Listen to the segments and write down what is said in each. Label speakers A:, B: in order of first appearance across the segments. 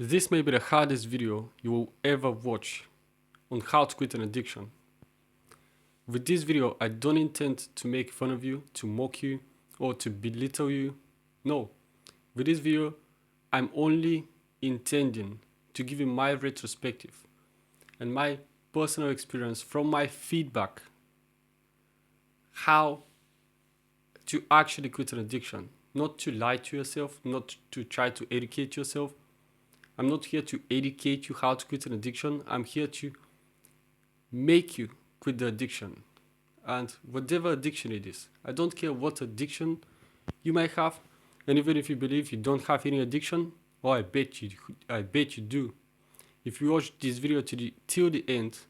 A: This may be the hardest video you will ever watch on how to quit an addiction. With this video, I don't intend to make fun of you, to mock you, or to belittle you. No, with this video, I'm only intending to give you my retrospective and my personal experience from my feedback how to actually quit an addiction. Not to lie to yourself, not to try to educate yourself. I'm not here to educate you how to quit an addiction. I'm here to make you quit the addiction. And whatever addiction it is, I don't care what addiction you might have. And even if you believe you don't have any addiction, oh, I bet you do. If you watch this video till the end,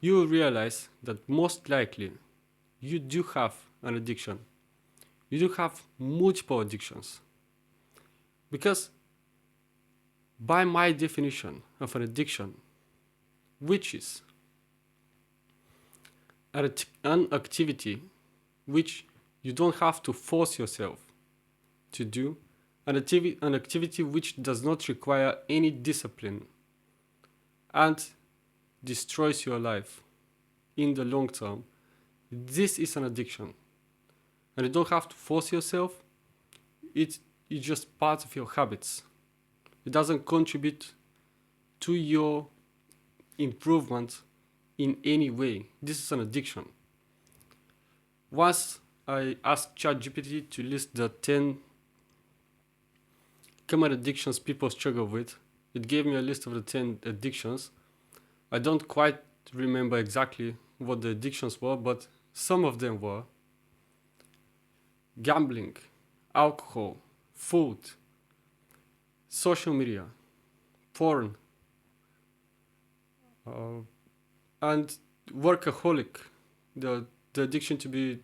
A: you will realize that most likely you do have an addiction. You do have multiple addictions. Because by my definition of an addiction, which is an activity which you don't have to force yourself to do, an activity which does not require any discipline and destroys your life in the long term, this is an addiction. And you don't have to force yourself, it's just part of your habits. It doesn't contribute to your improvement in any way. This is an addiction. Once I asked ChatGPT to list the 10 common addictions people struggle with, it gave me a list of the 10 addictions. I don't quite remember exactly what the addictions were, but some of them were gambling, alcohol, food, social media, porn, and workaholic, the addiction to be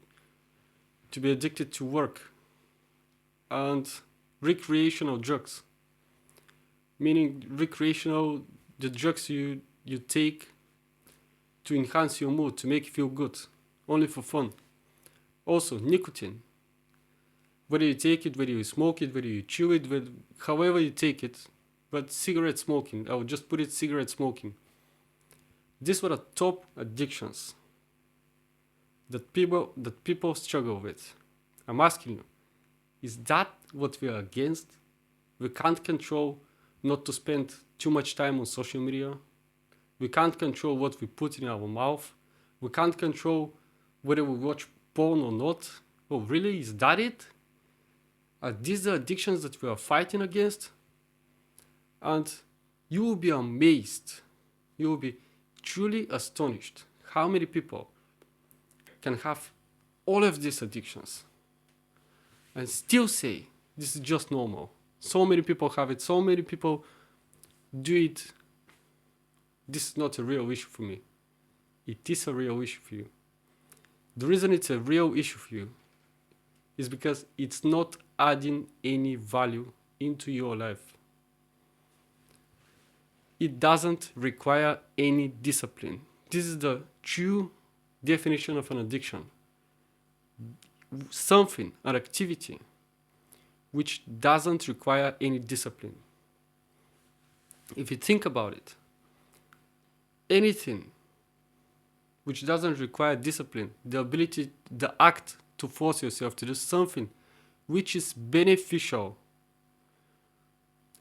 A: addicted to work, and recreational drugs, meaning the drugs you take to enhance your mood, to make you feel good, only for fun. Also, nicotine. Whether you take it, whether you smoke it, whether you chew it, however you take it, but cigarette smoking, I would just put it cigarette smoking. These were the top addictions that people struggle with. I'm asking you, is that what we are against? We can't control not to spend too much time on social media. We can't control what we put in our mouth. We can't control whether we watch porn or not. Oh, really? Is that it? Are these the addictions that we are fighting against? And you will be amazed. You will be truly astonished how many people can have all of these addictions and still say this is just normal. So many people have it, so many people do it. This is not a real issue for me. It is a real issue for you. The reason it's a real issue for you is because it's not adding any value into your life. It doesn't require any discipline. This is the true definition of an addiction. Something, an activity, which doesn't require any discipline. If you think about it, anything which doesn't require discipline, the act to force yourself to do something which is beneficial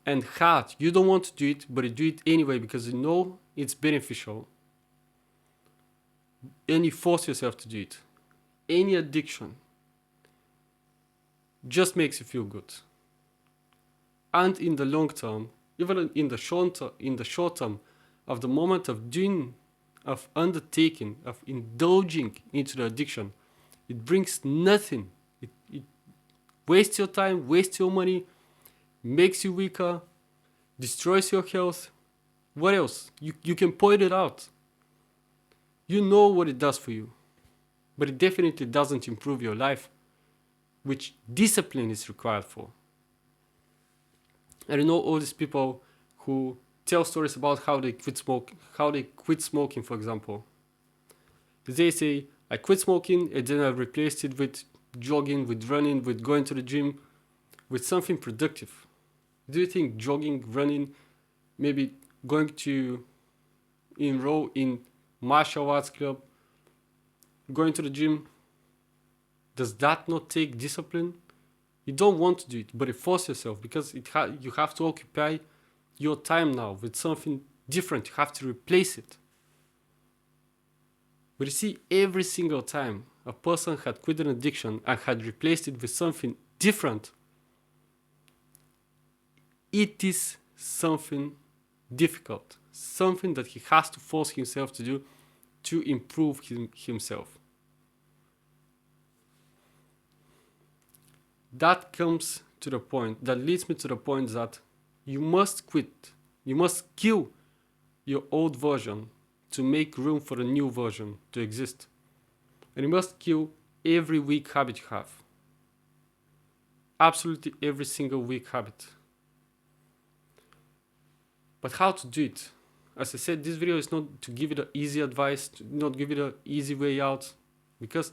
A: and hard, you don't want to do it, but you do it anyway because you know it's beneficial, and you force yourself to do it. Any addiction just makes you feel good. And in the long term, even in the short term, of the moment of undertaking, of indulging into the addiction, it brings nothing. It wastes your time, wastes your money, makes you weaker, destroys your health. What else? You can point it out. You know what it does for you. But it definitely doesn't improve your life, which discipline is required for. And you know all these people who tell stories about how they quit smoking, for example. They say, I quit smoking and then I replaced it with jogging, with running, with going to the gym, with something productive. Do you think jogging, running, maybe going to enroll in martial arts club, going to the gym, does that not take discipline? You don't want to do it, but you force yourself because you have to occupy your time now with something different. You have to replace it. But you see, every single time a person had quit an addiction and had replaced it with something different, it is something difficult, something that he has to force himself to do to improve himself. That comes to the point, that leads me to the point that you must quit, you must kill your old version to make room for a new version to exist. And you must kill every weak habit you have. Absolutely every single weak habit. But how to do it? As I said, this video is not to give you the easy advice, to not give you the easy way out, because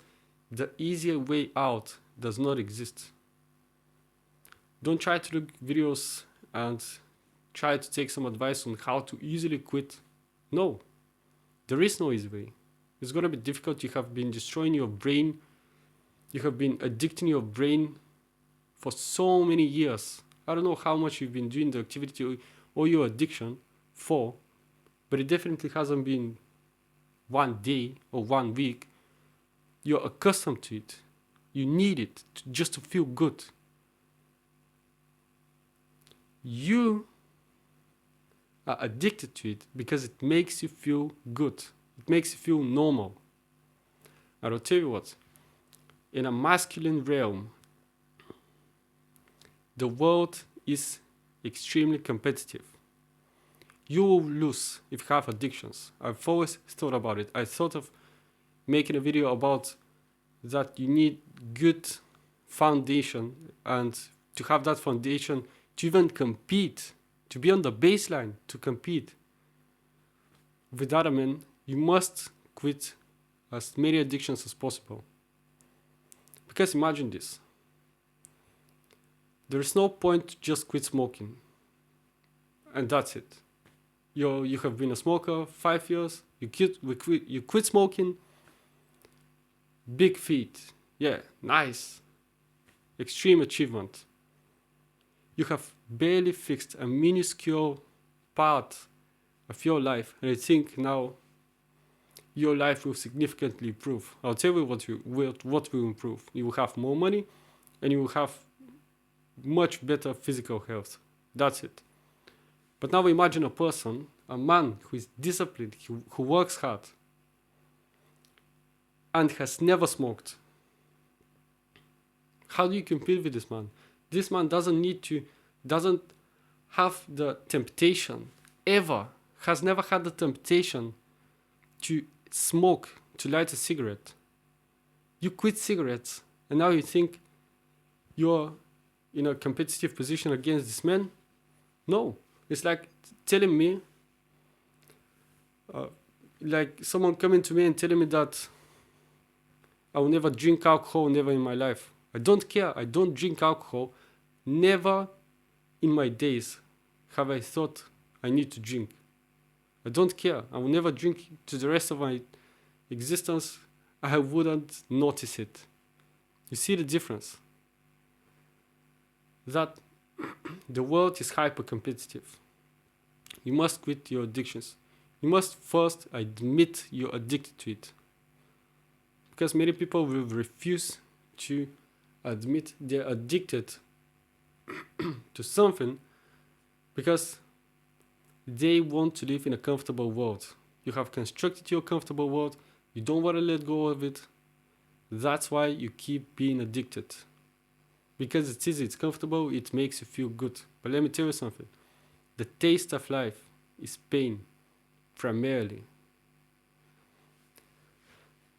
A: the easier way out does not exist. Don't try to look videos and try to take some advice on how to easily quit. No, there is no easy way. It's going to be difficult. You have been destroying your brain. You have been addicting your brain for so many years. I don't know how much you've been doing the activity or your addiction for, but it definitely hasn't been one day or 1 week. You're accustomed to it. You need it just to feel good. You are addicted to it because it makes you feel good. It makes you feel normal. And I'll tell you what, in a masculine realm, the world is extremely competitive. You will lose if you have addictions. I've always thought about it. I thought of making a video about that you need good foundation, and to have that foundation to even compete, to be on the baseline to compete with other men, you must quit as many addictions as possible. Because imagine this. There is no point to just quit smoking and that's it. You have been a smoker 5 years, you quit smoking, big feat, yeah, nice, extreme achievement. You have barely fixed a minuscule part of your life, and I think now your life will significantly improve. I'll tell you what will improve. You will have more money, and you will have much better physical health. That's it. But now imagine a person, a man who is disciplined, who works hard, and has never smoked. How do you compete with this man? This man doesn't have the temptation, has never had the temptation to smoke, to light a cigarette. You quit cigarettes, and now you think you're in a competitive position against this man? No. It's like telling me, like someone coming to me and telling me that I will never drink alcohol, never in my life. I don't care. I don't drink alcohol. Never in my days have I thought I need to drink. I don't care. I will never drink to the rest of my existence. I wouldn't notice it. You see the difference? That the world is hyper competitive. You must quit your addictions. You must first admit you're addicted to it. Because many people will refuse to admit they're addicted to something because they want to live in a comfortable world. You have constructed your comfortable world. You don't want to let go of it. That's why you keep being addicted. Because it's easy, it's comfortable, it makes you feel good. But let me tell you something. The taste of life is pain, primarily.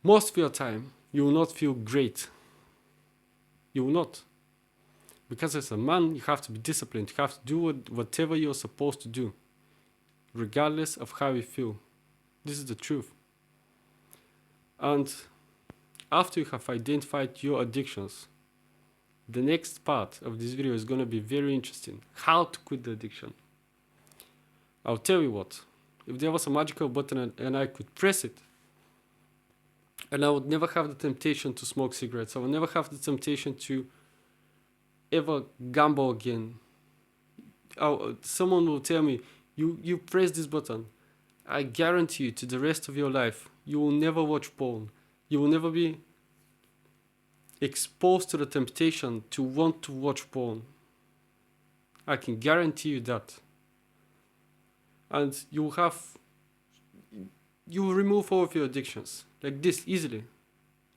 A: Most of your time, you will not feel great. You will not. Because as a man, you have to be disciplined. You have to do whatever you're supposed to do, regardless of how you feel. This is the truth. And after you have identified your addictions, The next part of this video is going to be very interesting. How to quit the addiction. I'll tell you what. If there was a magical button and I could press it, and I would never have the temptation to smoke cigarettes. I would never have the temptation to ever gamble again. Someone will tell me, you press this button. I guarantee you, to the rest of your life, you will never watch porn. You will never be exposed to the temptation to want to watch porn. I can guarantee you that. And you will remove all of your addictions like this easily.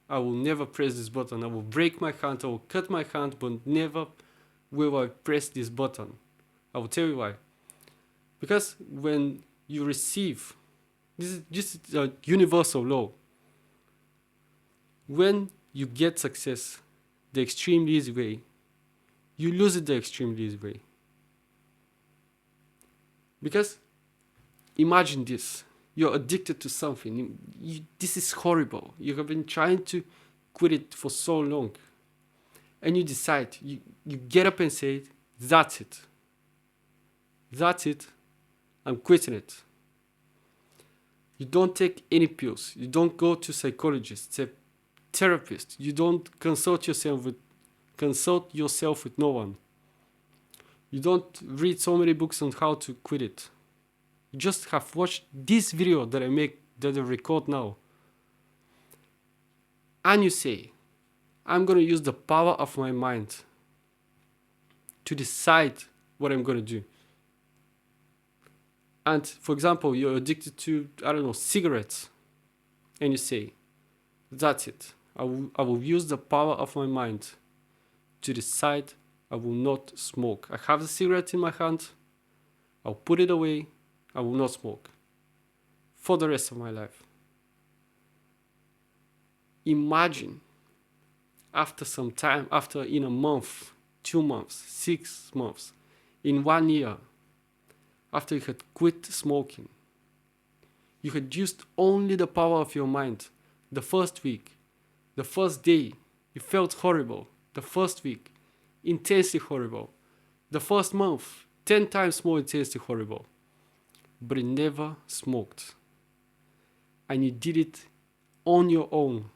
A: I will never press this button. I will break my hand, I will cut my hand, but never will I press this button. I will tell you why. Because when you receive, this is just a universal law. When you get success the extremely easy way, you lose it the extremely easy way. Because imagine this. You're addicted to something. This is horrible. You have been trying to quit it for so long. And you decide, you get up and say, that's it. That's it. I'm quitting it. You don't take any pills. You don't go to psychologists, a therapist. You don't consult yourself with no one. You don't read so many books on how to quit it. You just have watched this video that I record now. And you say, I'm going to use the power of my mind to decide what I'm going to do. And for example, you're addicted to, cigarettes. And you say, that's it. I will use the power of my mind to decide I will not smoke. I have the cigarette in my hand. I'll put it away. I will not smoke for the rest of my life. Imagine after some time, in a month, 2 months, 6 months, in 1 year, after you had quit smoking, you had used only the power of your mind. The first week, the first day, you felt horrible. The first week, intensely horrible. The first month, 10 times more intensely horrible. But you never smoked. And you did it on your own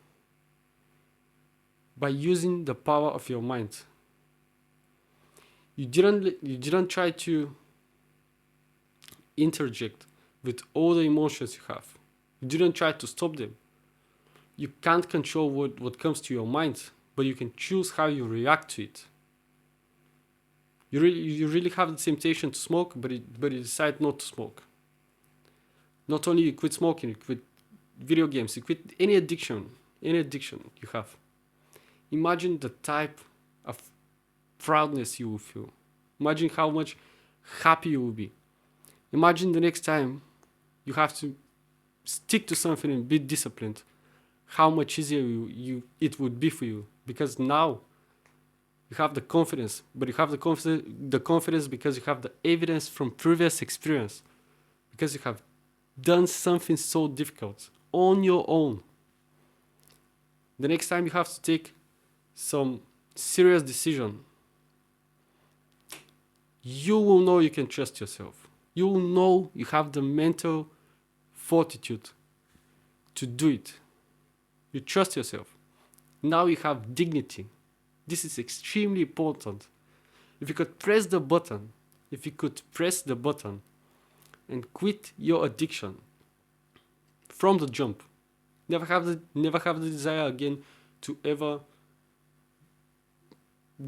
A: by using the power of your mind. You didn't try to interject with all the emotions you have. You didn't try to stop them. You can't control what comes to your mind, but you can choose how you react to it. You really have the temptation to smoke, but you decide not to smoke. Not only you quit smoking, you quit video games, you quit any addiction you have. Imagine the type of proudness you will feel. Imagine how much happy you will be. Imagine the next time you have to stick to something and be disciplined, how much easier it would be for you. Because now you have the confidence, but you have the confidence because you have the evidence from previous experience, because you have done something so difficult on your own. The next time you have to take some serious decision, you will know you can trust yourself. You will know you have the mental fortitude to do it. You trust yourself. Now you have dignity. This is extremely important. If you could press the button and quit your addiction from the jump, never have the desire again to ever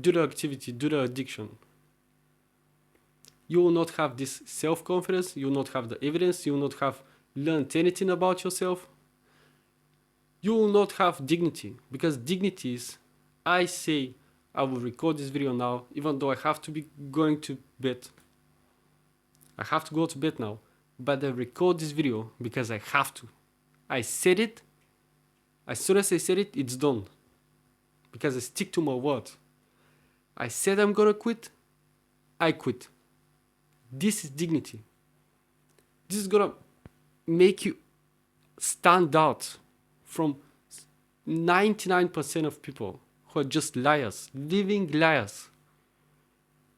A: do the activity, do the addiction. You will not have this self-confidence, you will not have the evidence, you will not have learned anything about yourself. You will not have dignity, because dignity is, I say I will record this video now, even though I have to be going to bed. I have to go to bed now, but I record this video because I have to. I said it, as soon as I said it, it's done. Because I stick to my word. I said I'm gonna quit, I quit. This is dignity. This is gonna make you stand out from 99% of people who are just liars, living liars.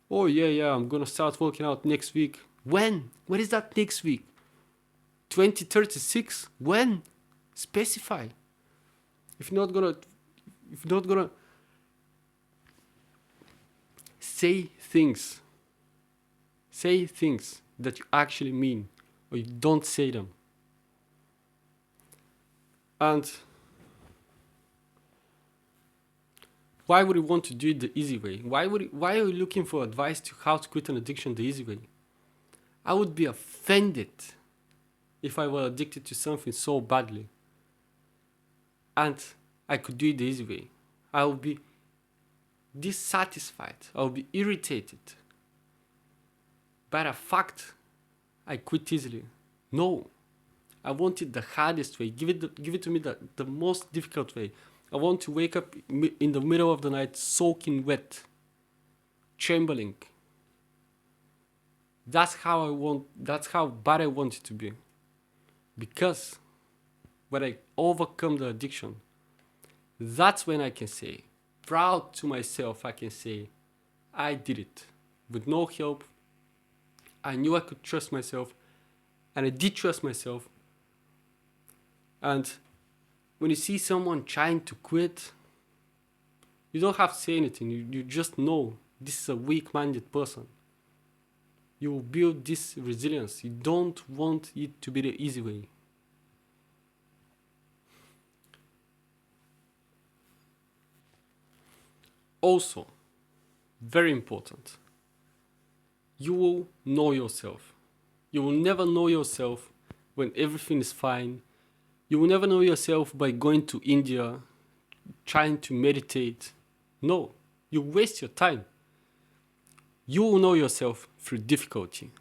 A: Oh yeah, I'm gonna start working out next week. When? When is that next week? 2036? When? Specify. If you're not gonna say things that you actually mean, or you don't say them. And why would you want to do it the easy way? Why are you looking for advice to how to quit an addiction the easy way? I would be offended if I were addicted to something so badly and I could do it the easy way. I would be dissatisfied. I would be irritated by the fact I quit easily. No, I want it the hardest way. Give it to me the most difficult way. I want to wake up in the middle of the night soaking wet, trembling. That's how bad I want it to be. Because when I overcome the addiction, that's when I can say, proud to myself, I can say, I did it. With no help, I knew I could trust myself, and I did trust myself. And when you see someone trying to quit, you don't have to say anything. You just know this is a weak-minded person. You will build this resilience. You don't want it to be the easy way. Also, very important, you will know yourself. You will never know yourself when everything is fine. You will never know yourself by going to India, trying to meditate. No, you waste your time. You will know yourself through difficulty.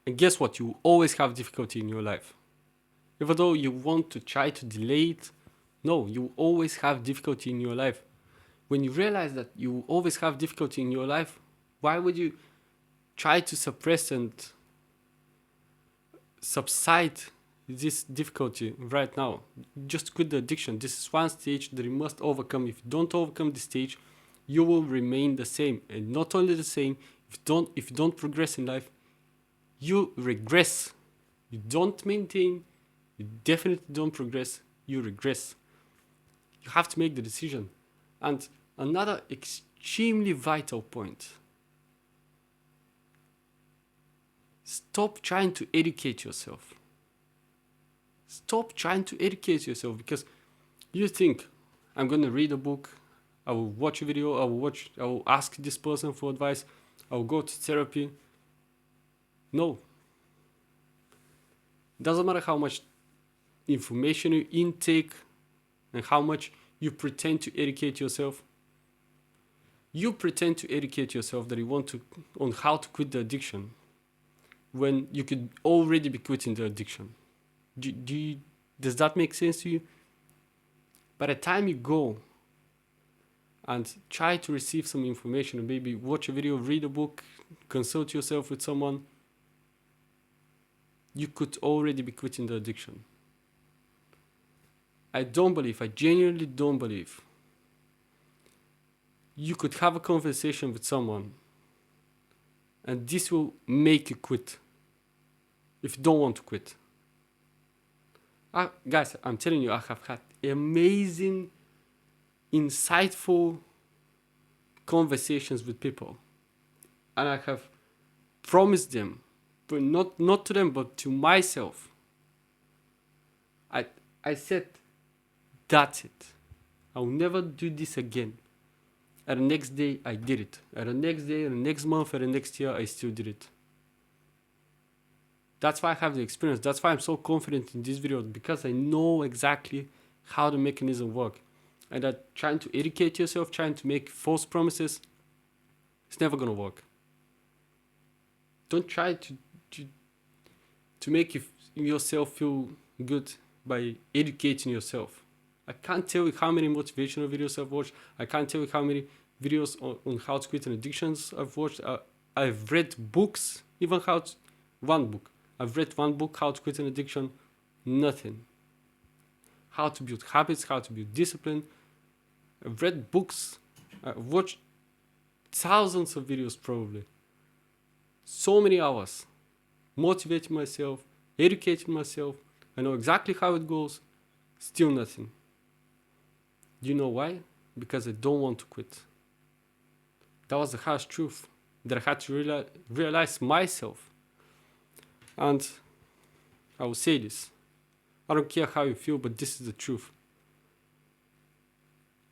A: And guess what? You will always have difficulty in your life. Even though you want to try to delay it, no, you will always have difficulty in your life. When you realize that you will always have difficulty in your life, why would you try to suppress and subside this difficulty right now? Just quit the addiction. This is one stage that you must overcome. If you don't overcome this stage, you will remain the same. And not only the same, if you don't progress in life, you regress. You don't maintain, you definitely don't progress, you regress. You have to make the decision. And another extremely vital point, stop trying to educate yourself. Stop trying to educate yourself, because you think, I'm going to read a book, I will watch a video, I will ask this person for advice, I will go to therapy. No. Doesn't matter how much information you intake and how much you pretend to educate yourself. You pretend to educate yourself that you want to on how to quit the addiction when you could already be quitting the addiction. Does that make sense to you? By the time you go and try to receive some information, or maybe watch a video, read a book, consult yourself with someone, you could already be quitting the addiction. I genuinely don't believe you could have a conversation with someone and this will make you quit if you don't want to quit. Guys, I'm telling you, I have had amazing, insightful conversations with people, and I have promised them, but not to them, but to myself. I said, that's it. I will never do this again. And the next day, I did it. And the next day, and the next month, and the next year, I still did it. That's why I have the experience. That's why I'm so confident in this video, because I know exactly how the mechanism works. And that trying to educate yourself, trying to make false promises, it's never going to work. Don't try to make yourself feel good by educating yourself. I can't tell you how many motivational videos I've watched. I can't tell you how many videos on how to quit an addictions I've watched. I've read books, one book. I've read one book, How to Quit an Addiction, nothing. How to build habits, how to build discipline. I've read books. I've watched thousands of videos probably. So many hours. Motivating myself, educating myself. I know exactly how it goes. Still nothing. Do you know why? Because I don't want to quit. That was the harsh truth that I had to realize myself. And I will say this. I don't care how you feel, but this is the truth.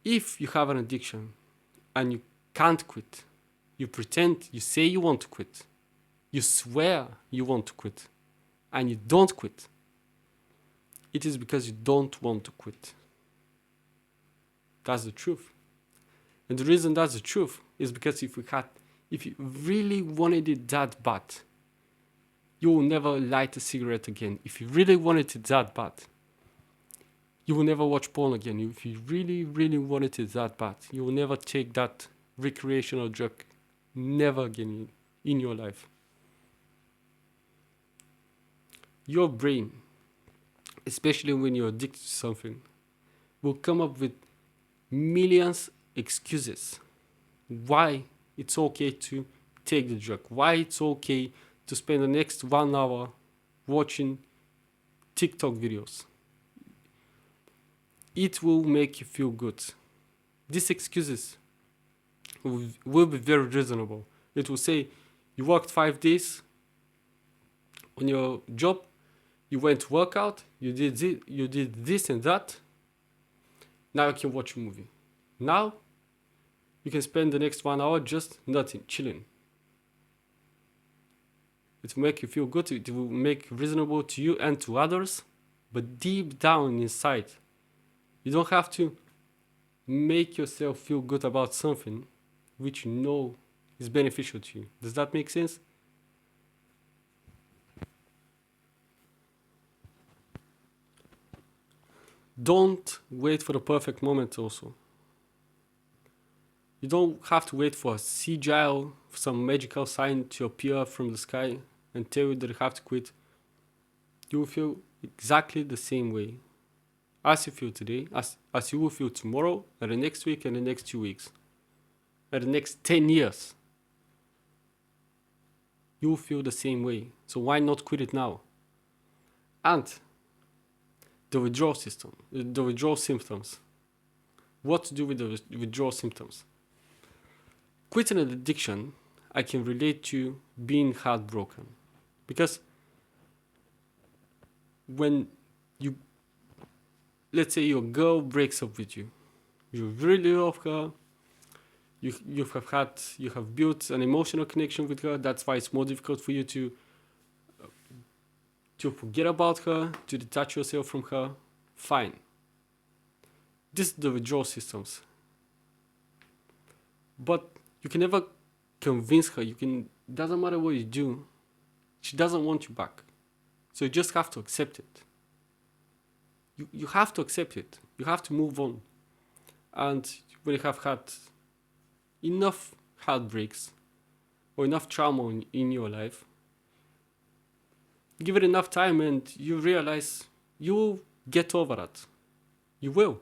A: If you have an addiction and you can't quit, you pretend, you say you want to quit, you swear you want to quit, and you don't quit, it is because you don't want to quit. That's the truth. And the reason that's the truth is because if you really wanted it that bad, you will never light a cigarette again. If you really wanted it that bad, you will never watch porn again. If you really, really wanted it that bad, you will never take that recreational drug. Never again in your life. Your brain, especially when you're addicted to something, will come up with millions excuses why it's okay to take the drug, why it's okay to spend the next 1 hour watching TikTok videos. It will make you feel good. These excuses will be very reasonable. It will say, you worked 5 days on your job, you went to work out, you did this and that. Now you can watch a movie. Now you can spend the next 1 hour just nothing, chilling. It will make you feel good. It will make reasonable to you and to others. But deep down inside, you don't have to make yourself feel good about something which you know is beneficial to you. Does that make sense? Don't wait for the perfect moment also. You don't have to wait for a CGI, some magical sign to appear from the sky and tell you that you have to quit. You will feel exactly the same way as you feel today, as you will feel tomorrow, and the next week, and the next 2 weeks, and the next 10 years. You will feel the same way. So why not quit it now? And the withdrawal symptoms. What to do with the withdrawal symptoms? Quitting an addiction, I can relate to being heartbroken. Because when let's say your girl breaks up with you, you really love her, you have built an emotional connection with her, that's why it's more difficult for you to forget about her, to detach yourself from her. Fine. This is the withdrawal systems. But you can never convince her. Doesn't matter what you do, she doesn't want you back. So you just have to accept it. You have to accept it. You have to move on. And when you have had enough heartbreaks or enough trauma in your life, give it enough time and you realize you will get over that. You will.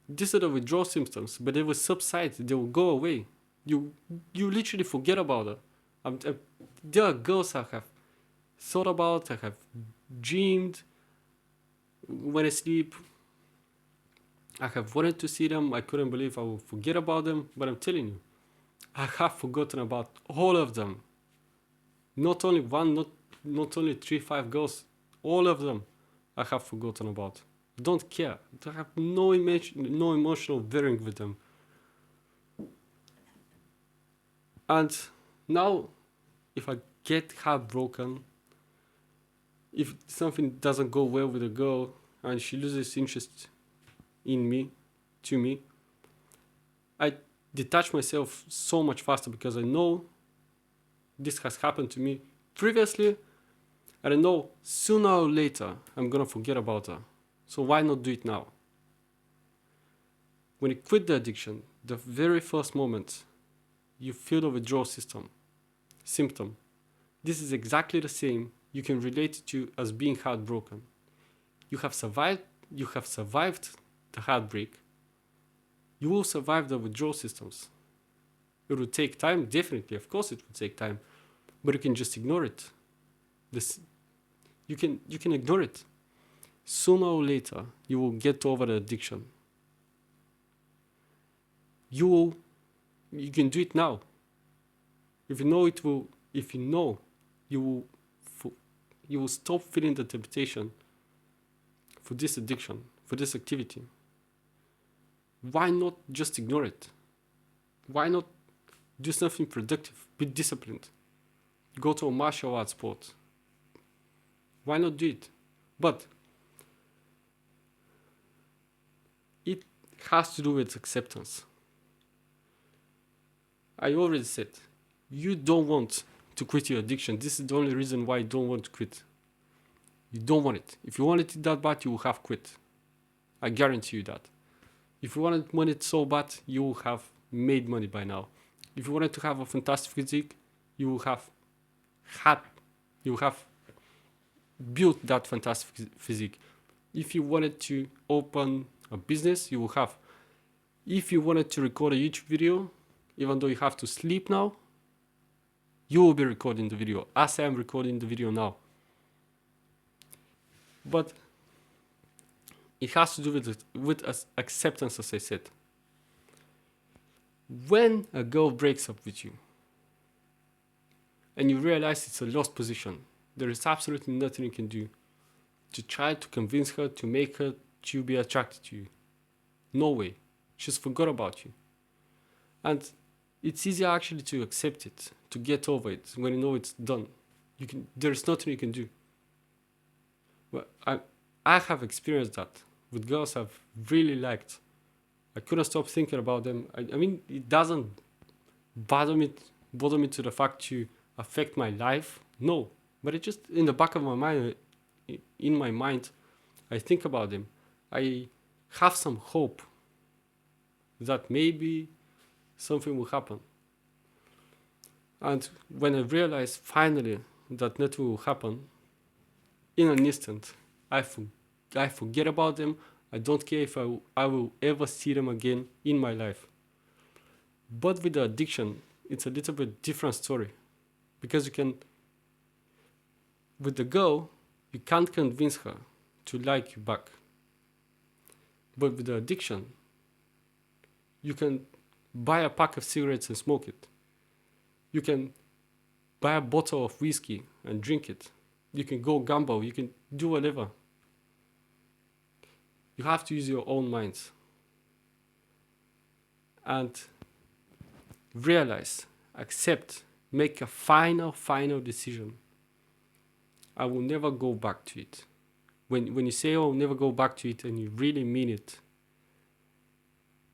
A: These are the withdrawal symptoms, but they will subside. They will go away. You literally forget about it. There are girls I have thought about, I have dreamed when I sleep. I have wanted to see them. I couldn't believe I would forget about them, but I'm telling you, I have forgotten about all of them. Not only one, not only 3-5 girls, all of them I have forgotten about. Don't care. I have no emotional bearing with them. And now, if I get heartbroken, if something doesn't go well with a girl and she loses interest to me, I detach myself so much faster because I know this has happened to me previously, and I know sooner or later I'm gonna forget about her. So why not do it now? When you quit the addiction, the very first moment you feel the withdrawal symptom. This is exactly the same you can relate it to as being heartbroken. You have survived the heartbreak, You will survive the withdrawal systems. It will take time, definitely, of course it will take time, but you can just ignore it. This, you can ignore it. Sooner or later, you will get over the addiction. You can do it now. If you know it will, if you know, you will, you will stop feeling the temptation for this addiction, for this activity. Why not just ignore it? Why not do something productive? Be disciplined. Go to a martial arts sport. Why not do it? But it has to do with acceptance. I already said, you don't want to quit your addiction. This is the only reason why you don't want to quit. You don't want it. If you want it that bad, you will have quit. I guarantee you that. If you want it so bad, you will have made money by now. If you wanted to have a fantastic physique, you will have built that fantastic physique. If you wanted to open a business, you will have. If you wanted to record a YouTube video, even though you have to sleep now, you will be recording the video, as I am recording the video now. But it has to do with acceptance, as I said. When a girl breaks up with you and you realize it's a lost position, there is absolutely nothing you can do to try to convince her, to make her to be attracted to you. No way. She's forgot about you. And it's easier actually to accept it, to get over it when you know it's done. There's nothing you can do. Well, I have experienced that with girls I've really liked. I couldn't stop thinking about them. I mean, it doesn't bother me to the fact to affect my life. No, but it just in the back of my mind, in my mind, I think about them. I have some hope that maybe something will happen. And when I realize finally that nothing will happen, in an instant, I forget about them. I don't care if I will ever see them again in my life. But with the addiction, it's a little bit different story. Because with the girl, you can't convince her to like you back. But with the addiction, you can buy a pack of cigarettes and smoke it. You can buy a bottle of whiskey and drink it. You can go gamble. You can do whatever. You have to use your own minds. And realize, accept, make a final decision. I will never go back to it. When you say, oh, never go back to it, and you really mean it,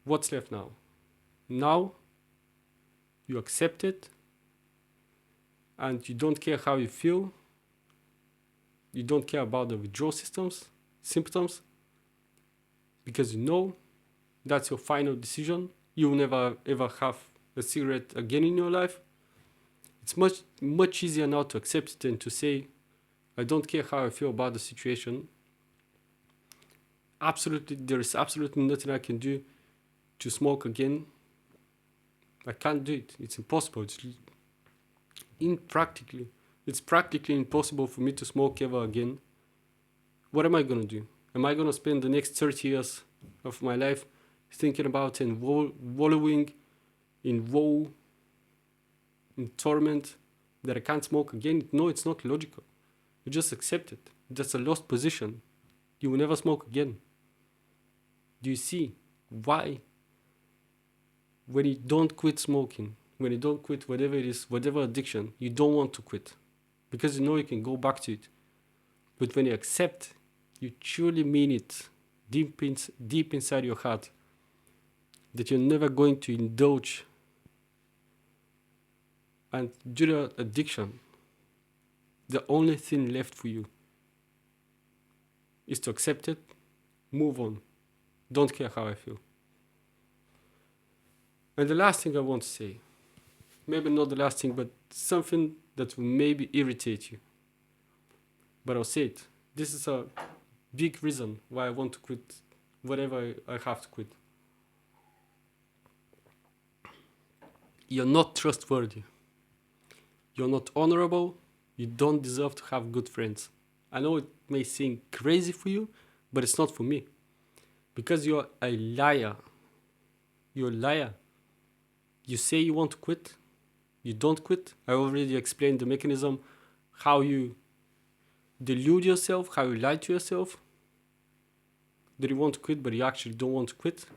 A: what's left now? Now, you accept it, and you don't care how you feel. You don't care about the withdrawal symptoms, because you know that's your final decision. You will never ever have a cigarette again in your life. It's much easier now to accept it than to say, I don't care how I feel about the situation. There is absolutely nothing I can do to smoke again. I can't do it. It's impossible. It's practically impossible for me to smoke ever again. What am I going to do? Am I going to spend the next 30 years of my life thinking about and wallowing in woe, in torment, that I can't smoke again? No, it's not logical. You just accept it. That's a lost position. You will never smoke again. Do you see why? When you don't quit smoking, when you don't quit whatever it is, whatever addiction, you don't want to quit. Because you know you can go back to it. But when you accept, you truly mean it deep inside your heart, that you're never going to indulge and due to addiction, the only thing left for you is to accept it, move on, don't care how I feel. And the last thing I want to say, maybe not the last thing, but something that will maybe irritate you, but I'll say it. This is a big reason why I want to quit whatever I have to quit. You're not trustworthy. You're not honorable. You don't deserve to have good friends. I know it may seem crazy for you, but it's not for me. Because you're a liar. You're a liar. You say you want to quit. You don't quit. I already explained the mechanism, how you delude yourself, how you lie to yourself. That you want to quit, but you actually don't want to quit.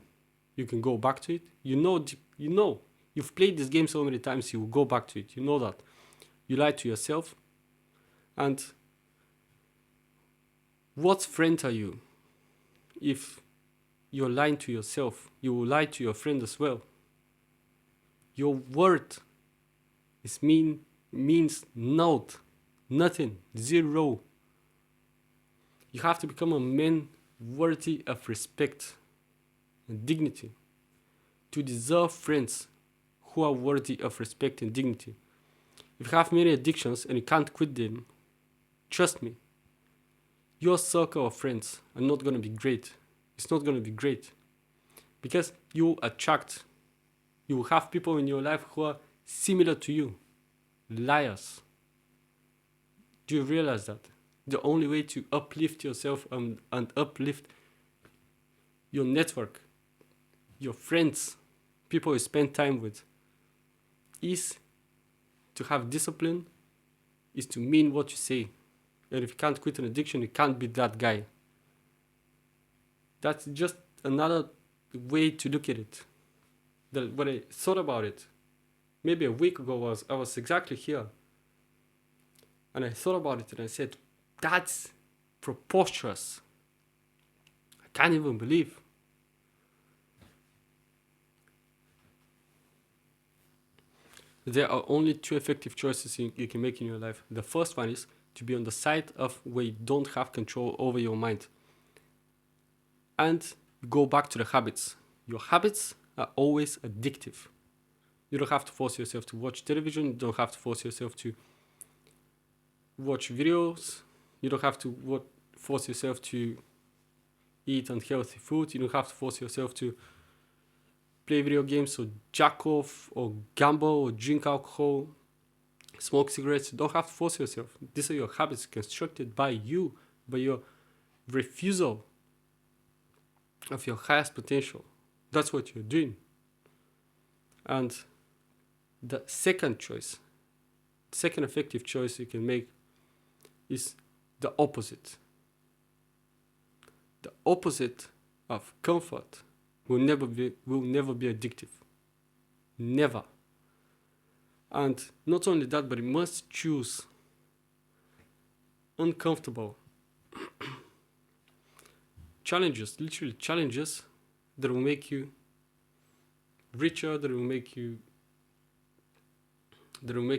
A: You can go back to it. You know. You've played this game so many times, you will go back to it. You know that. You lie to yourself. And what friend are you? If you're lying to yourself, you will lie to your friend as well. Your word means nothing, zero. You have to become a man worthy of respect and dignity to deserve friends who are worthy of respect and dignity. If you have many addictions and you can't quit them, trust me, your circle of friends are not going to be great. It's not going to be great. Because you will have people in your life who are similar to you. Liars. Do you realize that? The only way to uplift yourself and uplift your network, your friends, people you spend time with, is to have discipline, is to mean what you say. And if you can't quit an addiction, you can't be that guy. That's just another way to look at it. When I thought about it, maybe a week ago, I was exactly here. And I thought about it and I said, that's preposterous. I can't even believe. There are only two effective choices you can make in your life. The first one is to be on the side of where you don't have control over your mind. And go back to the habits. Your habits are always addictive. You don't have to force yourself to watch television. You don't have to force yourself to watch videos. You don't have to force yourself to eat unhealthy food. You don't have to force yourself to play video games or jack off or gamble or drink alcohol, smoke cigarettes. You don't have to force yourself. These are your habits constructed by you, by your refusal of your highest potential. That's what you're doing. And the second effective choice you can make is the opposite. The opposite of comfort will never be addictive. Never. And not only that, but you must choose uncomfortable challenges, literally challenges that will make you richer, that will make you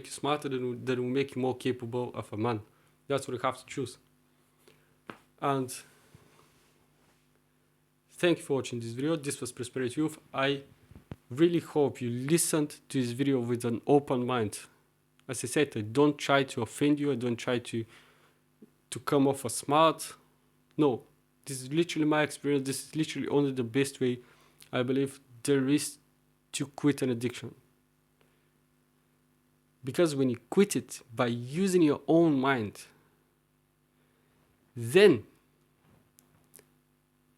A: smarter, that will make you more capable of a man. That's what you have to choose. And thank you for watching this video. This was Prosperity Youth. I really hope you listened to this video with an open mind. As I said, I don't try to offend you. I don't try to come off as smart. No, this is literally my experience. This is literally only the best way I believe there is to quit an addiction. Because when you quit it by using your own mind, then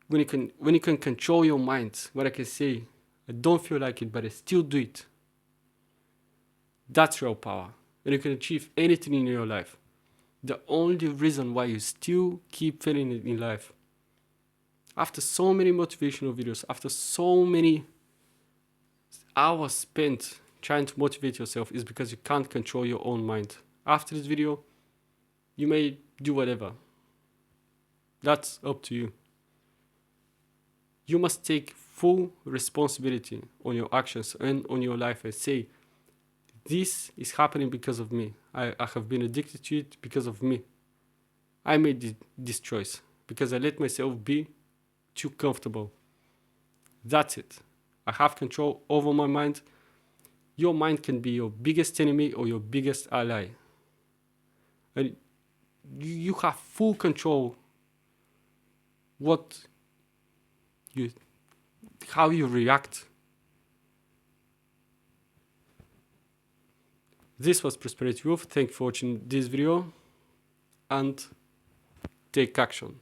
A: when you can control your mind, what I can say, I don't feel like it, but I still do it. That's real power. And you can achieve anything in your life. The only reason why you still keep failing in life, after so many motivational videos, after so many hours spent trying to motivate yourself, is because you can't control your own mind. After this video, you may do whatever. That's up to you. You must take full responsibility on your actions and on your life and say, this is happening because of me. I have been addicted to it because of me. I made this choice because I let myself be too comfortable. That's it. I have control over my mind. Your mind can be your biggest enemy or your biggest ally. And you have full control how you react This was Prosperity Wolf. Thank you for watching this video and take action.